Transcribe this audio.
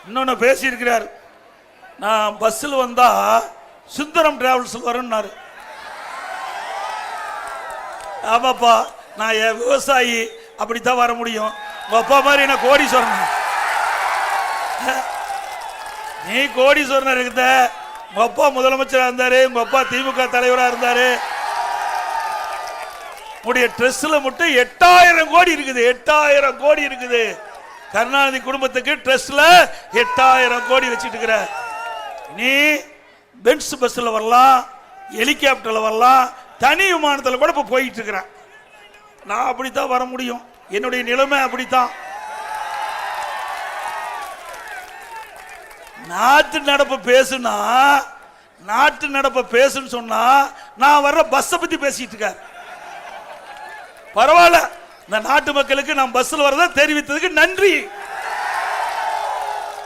இன்னொன்னு பேசியிருக்கிறார். நான் பஸ்ஸில் வந்தா சுந்தரம் டிராவல்ஸில் வரேன்னாரு. ஆமாப்பா, நான் என் விவசாயி, அப்படித்தான் வர முடியும். உங்க அப்பா மாதிரி என்ன கோடீஸ்வரன்? நீ கோடீஸ்வரன் இருக்குத. உங்க அப்பா முதலமைச்சராக இருந்தாரு, உங்க அப்பா திமுக தலைவராக இருந்தாரு. உடைய ட்ரெஸ்ல மட்டும் 8000 கோடி இருக்குது. 8000 கோடி இருக்குது. கருணாநிதி குடும்பத்துக்கு ட்ரெஸ்ல 8000 கோடி வச்சுட்டு இருக்கிற நீ பென்ஸ் பஸ்ல வரலாம், ஹெலிகாப்டர்ல வரலாம், தனி விமானத்தில் கூட இப்ப போயிட்டு இருக்கிற. நான் அப்படித்தான் வர முடியும். என்னுடைய நிலைமை அப்படித்தான். நாட்டு நடப்பு பேசுனா, நாட்டு நடப்பு பேசுன்னு சொன்னா நான் வர்ற பஸ்ஸை பத்தி பேசிட்டு இருக்க. பரவாயில்ல, இந்த நாட்டு மக்களுக்கு நான் பஸ்ல வரத தெரிவித்ததுக்கு நன்றி.